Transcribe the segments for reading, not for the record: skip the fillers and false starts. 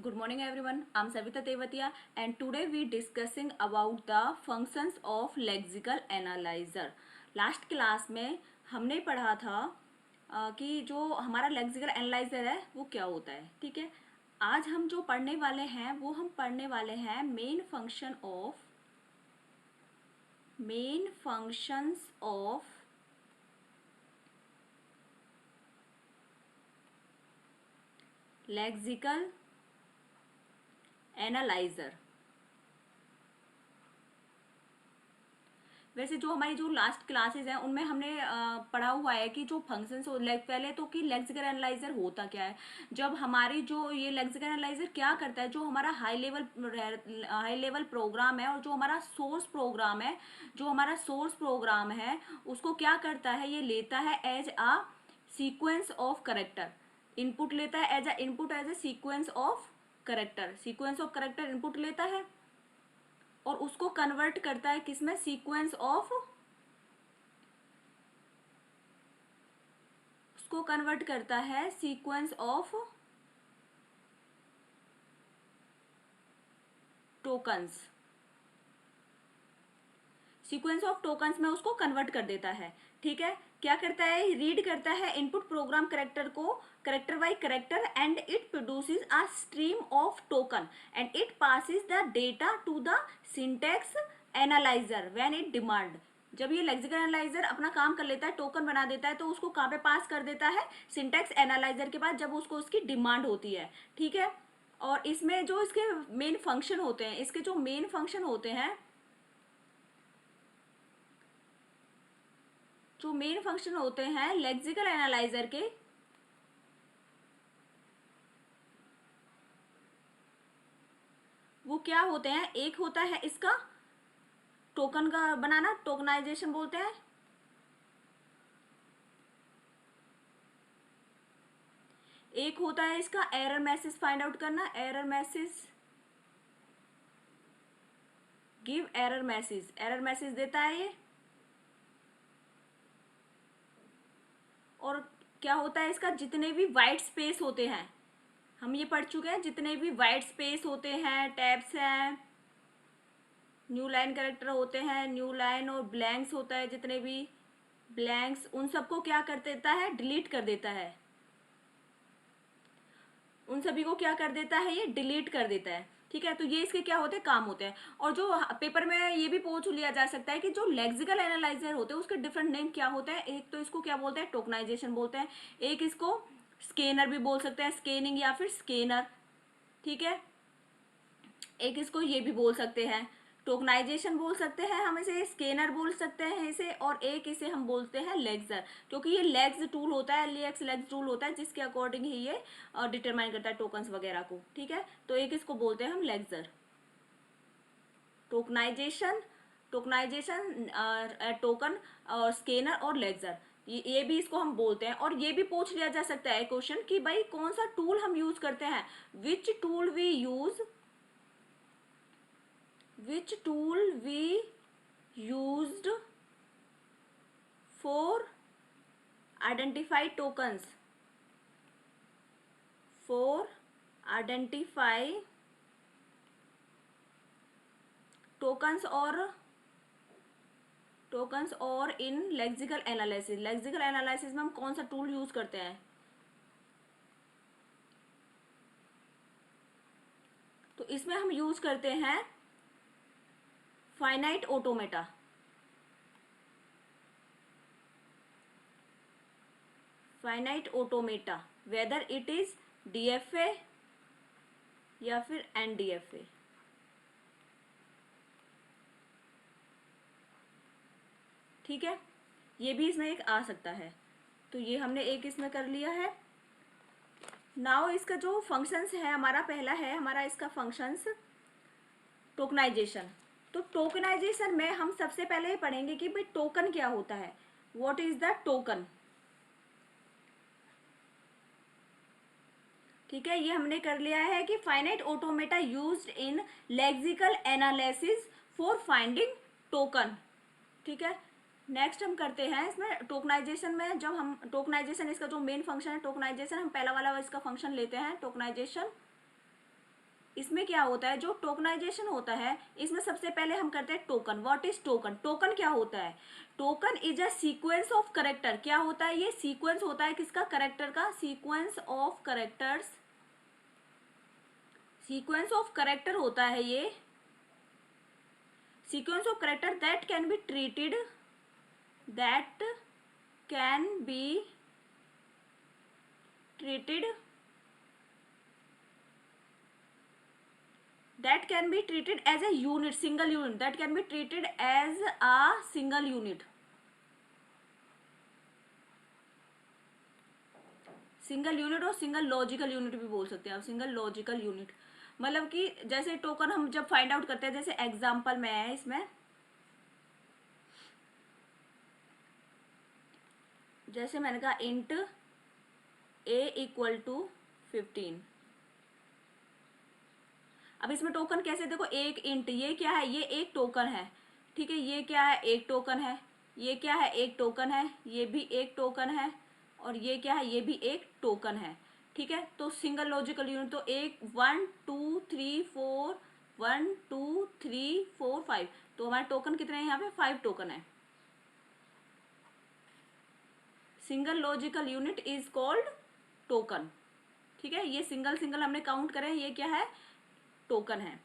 Good morning everyone. I'm Savita Tevatia and today we discussing about the functions of lexical analyzer. Last class में हमने पढ़ा था कि जो हमारा लेक्सिकल एनालाइजर है वो क्या होता है. ठीक है, आज हम जो पढ़ने वाले हैं वो हम पढ़ने वाले हैं main functions of lexical analyser. वैसे जो हमारी जो लास्ट क्लासेस हैं उनमें हमने पढ़ा हुआ है कि जो फंक्शंस हो पहले तो कि लेक्सिकल एनालाइजर होता क्या है. जब हमारी जो ये लेक्सिकल एनालाइजर क्या करता है, जो हमारा हाई लेवल प्रोग्राम है और जो हमारा सोर्स प्रोग्राम है उसको क्या करता है, ये लेता है as a sequence of character. Input लेता है as a sequence of character input लेता है और उसको कन्वर्ट करता है किसमें, sequence of tokens. Sequence of tokens में उसको कन्वर्ट कर देता है. ठीक है, क्या करता है, रीड करता है इनपुट प्रोग्राम करेक्टर को character by character and it produces a stream of token and it passes the data to the syntax analyser when it demand. जब ये लेक्सिकल एनालाइजर अपना काम कर लेता है, टोकन बना देता है, तो उसको कहाँ पे पास कर देता है, सिंटैक्स एनालाइजर के पास, जब उसको उसकी डिमांड होती है. ठीक है, और इसमें जो इसके मेन फंक्शन होते हैं, जो मेन फंक्शन होते हैं लेक्सिकल एनालाइजर के, वो क्या होते हैं. एक होता है इसका टोकन का बनाना, टोकनाइजेशन बोलते हैं. एक होता है इसका एरर मैसेज फाइंड आउट करना, गिव एरर मैसेज देता है ये. और क्या होता है इसका, जितने भी वाइट स्पेस होते हैं, हम ये पढ़ चुके हैं, जितने भी वाइट स्पेस होते हैं, टैब्स हैं, न्यू लाइन कैरेक्टर होते हैं, न्यू लाइन और ब्लैंक्स होता है, जितने भी ब्लैंक्स, उन सबको क्या कर देता है, डिलीट कर देता है. उन सभी को क्या कर देता है, ये डिलीट कर देता है. ठीक है, तो ये इसके क्या होते हैं, काम होते हैं. और जो पेपर में ये भी पूछ लिया जा सकता है कि जो लेक्सिकल एनालाइजर होते हैं उसके डिफरेंट नेम क्या होते हैं. एक तो इसको क्या बोलते हैं, टोकनाइजेशन बोलते हैं. एक इसको स्कैनर भी बोल सकते हैं, स्कैनिंग या फिर स्कैनर. ठीक है, एक इसको ये भी बोल सकते हैं, टोकनाइजेशन बोल सकते हैं हम इसे, स्कैनर बोल सकते हैं इसे, और एक इसे हम बोलते हैं लेक्सर, क्योंकि ये लेग्स टूल होता है, लेक्स टूल होता है, जिसके अकॉर्डिंग ही ये डिटरमाइन करता है टोकन्स वगैरह को. ठीक है, तो एक इसको बोलते हैं हम लेक्सर. टोकनाइजेशन टोकन और स्कैनर और लेक्सर, ये भी इसको हम बोलते हैं. और ये भी पूछ लिया जा सकता है क्वेश्चन कि भाई कौन सा टूल हम यूज करते हैं, which tool we used for identify tokens, और इन लेक्सिकल एनालिसिस में हम कौन सा टूल यूज करते हैं. तो इसमें हम यूज करते हैं finite automata, whether it is DFA या फिर NDFA. ठीक है, ये भी इसमें एक आ सकता है. तो ये हमने एक इसमें कर लिया है. नाउ इसका जो फंक्शंस है, हमारा पहला है हमारा इसका फंक्शंस टोकनाइजेशन. तो टोकनाइजेशन में हम सबसे पहले ये पढ़ेंगे कि भाई टोकन क्या होता है, व्हाट इज द टोकन. ठीक है, ये हमने कर लिया है कि finite automata used in lexical analysis for finding token. ठीक है, नेक्स्ट हम करते हैं इसमें टोकनाइजेशन में. जब हम टोकनाइजेशन, इसका जो मेन फंक्शन है टोकनाइजेशन, हम पहला वाला इसका फंक्शन लेते हैं टोकनाइजेशन. इसमें क्या होता है, जो टोकनाइजेशन होता है इसमें सबसे पहले हम करते हैं token. What is token? Token क्या होता है? Token is a sequence of character. क्या होता है? ये सीक्वेंस होता है किसका? करेक्टर का। Sequence of characters, sequence of character होता है ये। Sequence of character that can be treated, that can be treated, that can be treated as a unit, single unit, that can be treated as a single unit, single unit और single logical unit भी बोल सकते हैं आप। Single logical unit मतलब कि जैसे token हम जब फाइंड आउट करते हैं, जैसे एग्जांपल में है इसमें, जैसे मैंने कहा इंट a इक्वल टू 15। अब इसमें टोकन कैसे, देखो एक इंट, ये क्या है? ये एक टोकन है, ठीक है। ये क्या है? एक टोकन है। ये क्या है? एक टोकन है। ये भी एक टोकन है। और ये क्या है? ये भी एक टोकन है, ठीक है। तो सिंगल लॉजिकल यूनिट तो एक 1 2 3 4, 1 2 3 4 5, तो हमारे टोकन कितने हैं यहाँ पे? 5 टोकन है। Single logical unit is called token, ठीक है। ये सिंगल सिंगल हमने काउंट करे, ये क्या है? टोकन है,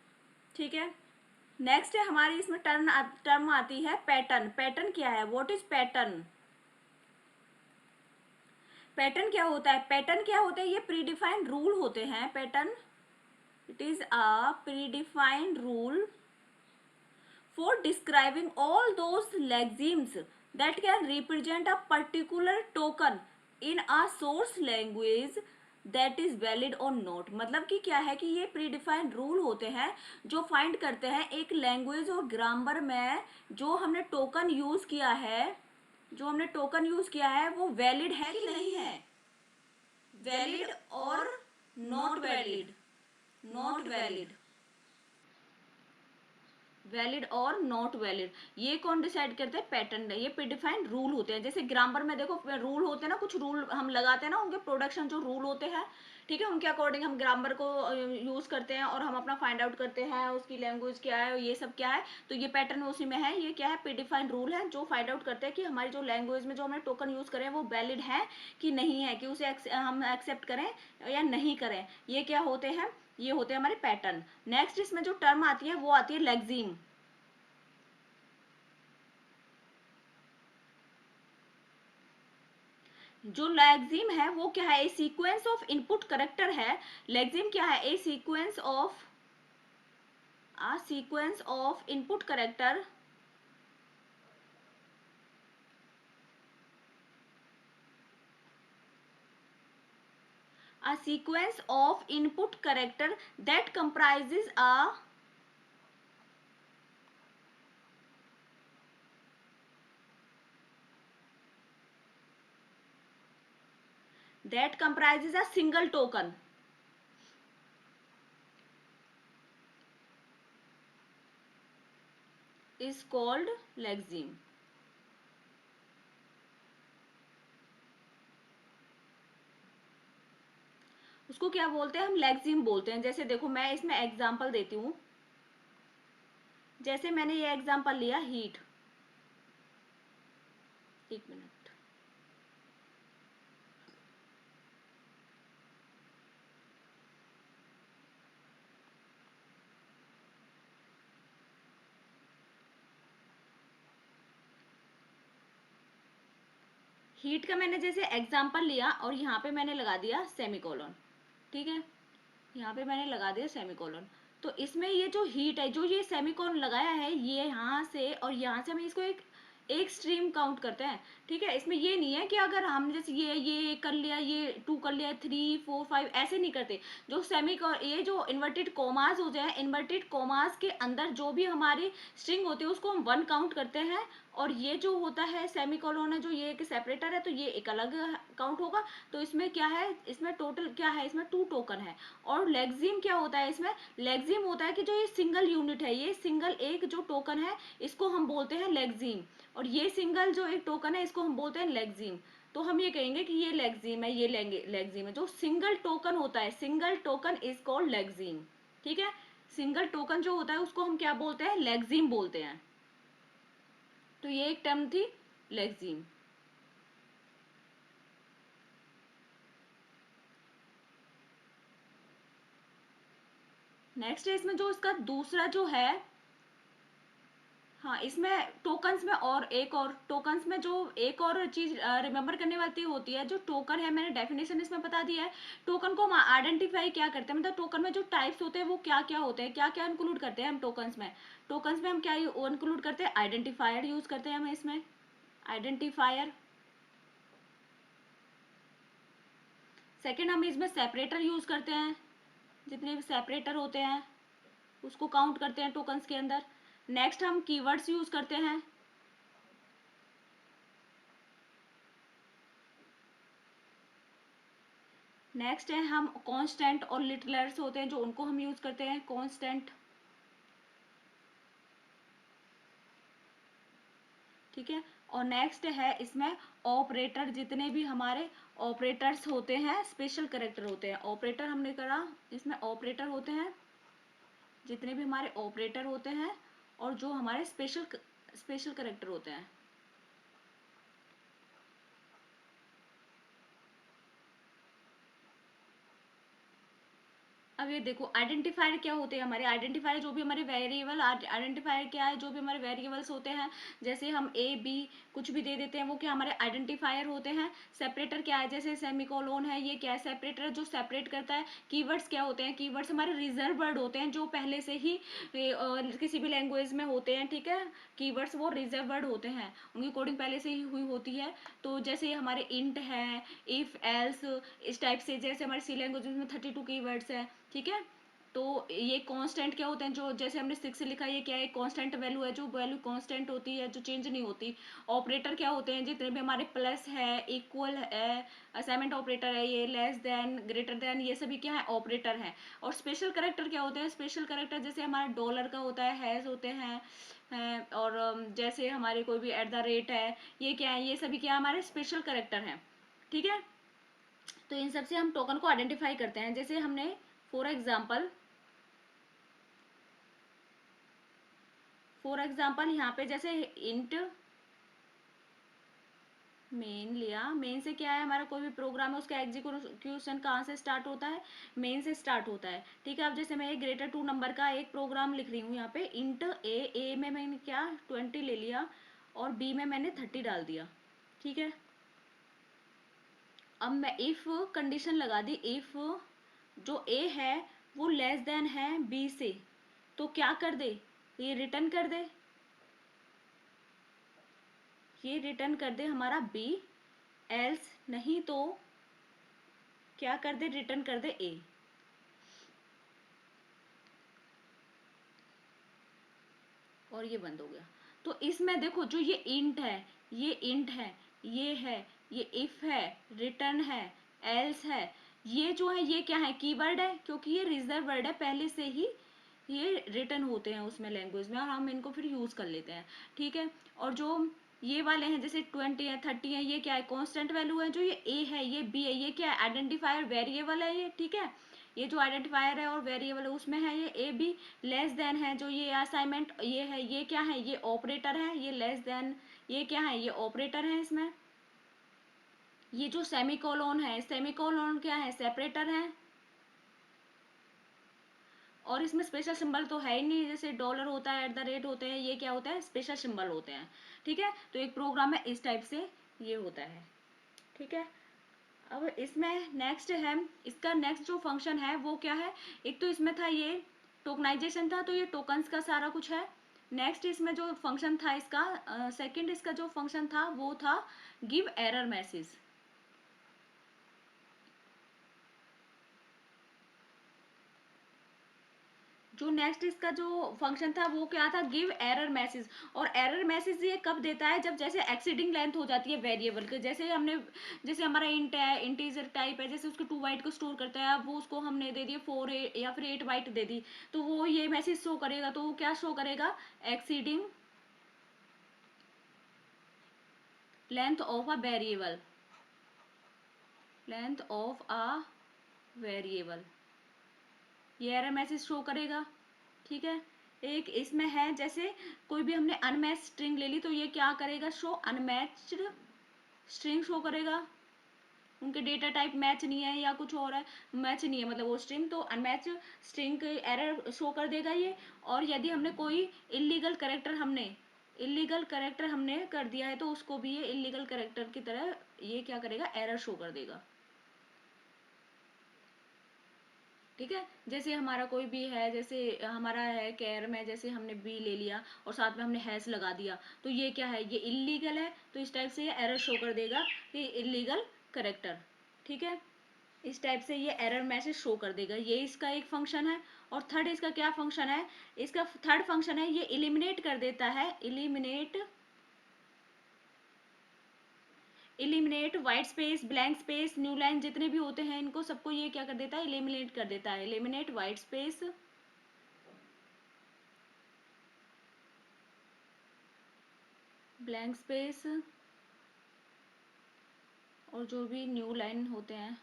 ठीक है। नेक्स्ट है हमारी इसमें टर्म आती है पैटर्न। पैटर्न क्या है? What is pattern? पैटर्न क्या होता है? पैटर्न क्या होता है? ये प्रीडिफाइंड रूल होते हैं। Pattern, it is a predefined rule for describing all those lexemes that can represent a particular token in a source language that is valid और नॉट। मतलब कि क्या है कि ये प्रीडिफाइंड रूल होते हैं जो फाइंड करते हैं एक लैंग्वेज और ग्रामर में जो हमने टोकन यूज किया है, जो हमने टोकन यूज किया है वो वैलिड है कि नहीं है, वैलिड और not valid, not valid, valid और नॉट वैलिड। ये कौन डिसाइड करते हैं? पैटर्न। ये प्रीडिफाइंड रूल होते हैं। जैसे ग्रामर में देखो रूल होते हैं ना, कुछ रूल हम लगाते हैं ना, उनके प्रोडक्शन जो रूल होते हैं, ठीक है, उनके अकॉर्डिंग हम ग्रामर को यूज करते हैं और हम अपना फाइंड आउट करते हैं उसकी लैंग्वेज क्या है, ये सब क्या है। तो ये पैटर्न उसी में है। ये क्या है? प्रीडिफाइंड रूल है जो फाइंड आउट करते हैं कि हमारी जो लैंग्वेज में जो हमने टोकन यूज करें वो वैलिड है कि नहीं है, कि उसे हम एक्सेप्ट करें या नहीं करें। ये क्या होते हैं? ये होते हैं हमारे पैटर्न। नेक्स्ट इसमें जो टर्म आती है वो आती है लेक्सिम। जो लेक्सिम है वो क्या है? A sequence of input character है। लेक्सिम क्या है? A sequence of input character a sequence of input character that comprises a single token is called lexeme। उसको क्या बोलते हैं? हम लेक्सिम बोलते हैं। जैसे देखो मैं इसमें एग्जांपल देती हूँ। जैसे मैंने ये एग्जांपल लिया हीट, एक मिनट, हीट का मैंने जैसे एग्जांपल लिया और यहाँ पे मैंने लगा दिया सेमीकोलन, ठीक है, यहाँ पे मैंने लगा दिया सेमीकोलन। तो इसमें ये जो हीट है, जो ये सेमीकोलन लगाया है, ये यहाँ से और यहाँ से हम इसको एक स्ट्रीम काउंट करते हैं, ठीक है। इसमें ये नहीं है कि अगर हम जैसे ये कर लिया, ये 2 कर लिया, 3 4 5 ऐसे नहीं करते। जो ये जो इन्वर्टेड कोमास होते हैं, इन्वर्टेड कोमास के अंदर जो भी हमारी स्ट्रिंग होती है उसको हम 1 काउंट करते हैं। और ये जो होता है सेमीकोलन है, जो ये एक सेपरेटर है, तो ये एक अलग काउंट होगा। तो इसमें क्या है? इसमें टोटल क्या है? इसमें 2 टोकन है। और लेक्सिम क्या होता है? इसमें लेक्सिम होता है कि जो ये सिंगल यूनिट है, ये सिंगल एक जो टोकन है इसको हम बोलते हैं लेक्सिम। और ये सिंगल जो एक टोकन है इसको हम बोलते हैं लेक्सिम। तो हम ये कहेंगे कि ये लेक्सिम है, ये लेक्सिम है। जो सिंगल टोकन होता है, सिंगल टोकन इज कॉल्ड लेक्सिम। ठीक है, सिंगल टोकन जो होता है उसको हम क्या बोलते हैं, लेक्सिम बोलते हैं। तो ये एक टर्म थी, लेक्सिम। नेक्स्ट है इसमें जो इसका दूसरा जो है, हाँ इसमें टोकन्स में और एक और टोकन्स में जो एक और चीज रिमेम्बर करने वाली होती है, जो टोकन है मैंने डेफिनेशन इसमें बता दिया है। टोकन को हम आइडेंटिफाई क्या करते हैं, मतलब टोकन में जो टाइप्स होते हैं वो क्या क्या होते हैं, क्या क्या इंक्लूड करते हैं हम टोकन्स में। टोकन्स में हम क्या इंक्लूड करते हैं, आइडेंटिफायर यूज करते हैं हम इसमें, आइडेंटिफायर। सेकेंड हम इसमें सेपरेटर यूज करते हैं, जितने भी सेपरेटर होते हैं उसको काउंट करते हैं टोकन्स के अंदर। नेक्स्ट हम कीवर्ड्स यूज करते हैं। नेक्स्ट है हम कांस्टेंट और लिटलर्स होते हैं जो उनको हम यूज करते हैं, कांस्टेंट। ठीक है, और नेक्स्ट है इसमें ऑपरेटर, जितने भी हमारे ऑपरेटर्स होते हैं, स्पेशल कैरेक्टर होते हैं। ऑपरेटर हमने करा, इसमें ऑपरेटर होते हैं, जितने भी हमारे ऑपरेटर होते हैं और जो हमारे स्पेशल कैरेक्टर होते हैं। अब ये देखो आइडेंटिफायर क्या होते हैं हमारे, आइडेंटिफायर जो भी हमारे वेरिएबल, आइडेंटिफायर क्या है, जो भी हमारे वेरिएबल्स होते हैं, जैसे हम ए बी कुछ भी दे देते हैं वो क्या हमारे आइडेंटिफायर होते हैं। सेपरेटर क्या है, जैसे सेमीकोलोन है, ये क्या है, सेपरेटर जो सेपरेट करता है। कीवर्ड्स क्या होते हैं, कीवर्ड्स हमारे रिजर्व वर्ड होते हैं जो पहले से ही किसी भी लैंग्वेज में होते हैं। ठीक है, कीवर्ड्स वो रिजर्व वर्ड होते हैं, उनकी कोडिंग पहले से ही हुई होती है। तो जैसे हमारे इंट है, इफ एल्स, इस टाइप से, जैसे हमारे सी लैंग्वेज में 32 कीवर्ड्स है। ठीक है, तो ये कांस्टेंट क्या होते हैं, जो जैसे हमने 6 लिखा है, ये क्या है, कांस्टेंट वैल्यू है, जो वैल्यू कांस्टेंट होती है, जो चेंज नहीं होती। ऑपरेटर क्या होते हैं, जितने भी हमारे प्लस है, इक्वल है, असाइनमेंट ऑपरेटर है, ये लेस देन, ग्रेटर देन, ये सभी क्या है, ऑपरेटर है। और स्पेशल कैरेक्टर क्या होते हैं, स्पेशल कैरेक्टर जैसे हमारा डॉलर का होता है, हैज होते हैं, और जैसे हमारे कोई भी एट द रेट है, ये क्या है, ये सभी क्या हमारे स्पेशल कैरेक्टर हैं। ठीक है, तो इन सब से हम टोकन को आइडेंटिफाई करते हैं। जैसे हमने फॉर एग्जाम्पल यहाँ पे जैसे इंट मेन लिया, मेन से क्या है, हमारा कोई भी प्रोग्राम है उसका एग्जीक्यूशन कहाँ से स्टार्ट होता है, मेन से स्टार्ट होता है। ठीक है, अब जैसे मैं एक ग्रेटर 2 नंबर का एक प्रोग्राम लिख रही हूँ यहाँ पे, इंट ए में मैंने क्या 20 ले लिया और बी में मैंने 30 डाल दिया। ठीक है, अब मैं इफ कंडीशन लगा दी, इफ जो ए है वो लेस देन है बी से, तो क्या कर दे, ये रिटर्न कर दे, ये रिटर्न कर दे हमारा बी, एल्स नहीं तो क्या कर दे, रिटर्न कर दे ए। और ये बंद हो गया। तो इसमें देखो जो ये इंट है, ये इंट है, ये है, ये इफ है, रिटर्न है, एल्स है, ये जो है ये क्या है, कीवर्ड है, क्योंकि ये रिजर्व वर्ड है, पहले से ही ये रिटर्न होते हैं उसमें लैंग्वेज में, और हम इनको फिर यूज कर लेते हैं। ठीक है, और जो ये वाले हैं जैसे 20 है, 30 है, ये क्या है, कांस्टेंट वैल्यू है, जो ये ए है, ये बी है, ये क्या है, आइडेंटिफायर वेरिएबल है ये। ठीक है, ये जो आइडेंटिफायर है और वेरिएबल है उसमें है ये ए बी, लेस देन है जो ये असाइनमेंट ये है, ये क्या है, ये ऑपरेटर है, ये लेस देन, ये क्या है, ये ऑपरेटर है इसमें। ये जो सेमीकोलोन है, सेमीकोलोन क्या है, सेपरेटर है। और इसमें स्पेशल सिंबल तो है ही नहीं, जैसे डॉलर होता है, एट द रेट होते हैं, ये क्या होता है, स्पेशल सिंबल होते हैं। ठीक है, तो एक प्रोग्राम में इस टाइप से ये होता है। ठीक है, अब इसमें नेक्स्ट है, इसका नेक्स्ट जो फंक्शन है वो क्या है, एक तो इसमें था ये टोकनाइजेशन था, तो ये टोकन्स का सारा कुछ है। नेक्स्ट इसमें जो फंक्शन था इसका, सेकंड इसका जो फंक्शन था वो था गिव एरर मैसेज। जो नेक्स्ट इसका जो फंक्शन था वो क्या था, गिव एरर मैसेज। और एरर मैसेज ये कब देता है, जब जैसे एक्सीडिंग लेंथ हो जाती है वेरिएबल के, जैसे हमने, जैसे हमारा इंट है, इंटीजर टाइप है, जैसे उसको 2 बाइट को स्टोर करता है, अब वो उसको हमने दे दिया 4 या फिर 8 बाइट दे दी, तो वो ये मैसेज शो करेगा, तो वो क्या शो करेगा, exceeding length of a variable, length of a variable. ये एरर मैसेज शो करेगा, ठीक है। एक इसमें है जैसे कोई भी हमने अनमैच स्ट्रिंग ले ली तो ये क्या करेगा, शो अनमैच्ड स्ट्रिंग शो करेगा, उनके डेटा टाइप मैच नहीं है या कुछ और है, मैच नहीं है मतलब वो स्ट्रिंग, तो अनमैच स्ट्रिंग एरर शो कर देगा ये। और यदि हमने कोई इलीगल करेक्टर हमने कर दिया है तो उसको भी ये इलीगल करेक्टर की तरह ये क्या करेगा, एरर शो कर देगा, ठीक है। जैसे हमारा कोई भी है, जैसे हमारा है केयर में, जैसे हमने बी ले लिया और साथ में हमने हैज लगा दिया, तो ये क्या है, ये इलीगल है, तो इस टाइप से ये एरर शो कर देगा कि इलीगल करेक्टर, ठीक है। इस टाइप से ये एरर मैसेज शो कर देगा, ये इसका एक फंक्शन है। और थर्ड इसका क्या फंक्शन है, इसका थर्ड फंक्शन है ये इलिमिनेट कर देता है, eliminate white space, blank space, new line जितने भी होते हैं इनको सबको ये क्या कर देता है, इलिमिनेट कर देता है। Eliminate white space, blank space और जो भी न्यू लाइन होते हैं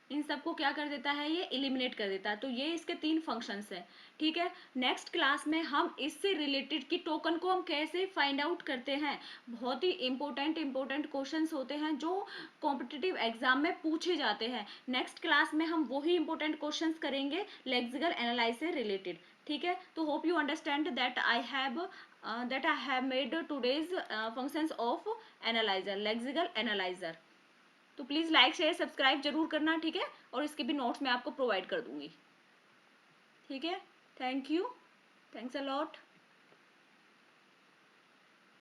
इन सबको क्या कर देता है, ये इलिमिनेट कर देता है। तो ये इसके तीन फंक्शंस हैं, ठीक है। नेक्स्ट क्लास में हम इससे रिलेटेड कि टोकन को हम कैसे फाइंड आउट करते हैं, बहुत ही इंपॉर्टेंट क्वेश्चंस होते हैं जो कॉम्पिटिटिव एग्जाम में पूछे जाते हैं। नेक्स्ट क्लास में हम वही इंपॉर्टेंट क्वेश्चंस करेंगे लेक्सिकल एनालाइज से रिलेटेड, ठीक है। तो hope you understand that I have made today's functions of analyser, lexical analyser. तो प्लीज़ लाइक शेयर सब्सक्राइब जरूर करना, ठीक है। और इसके भी नोट्स मैं आपको प्रोवाइड कर दूंगी, ठीक है। Thank you, thanks a lot.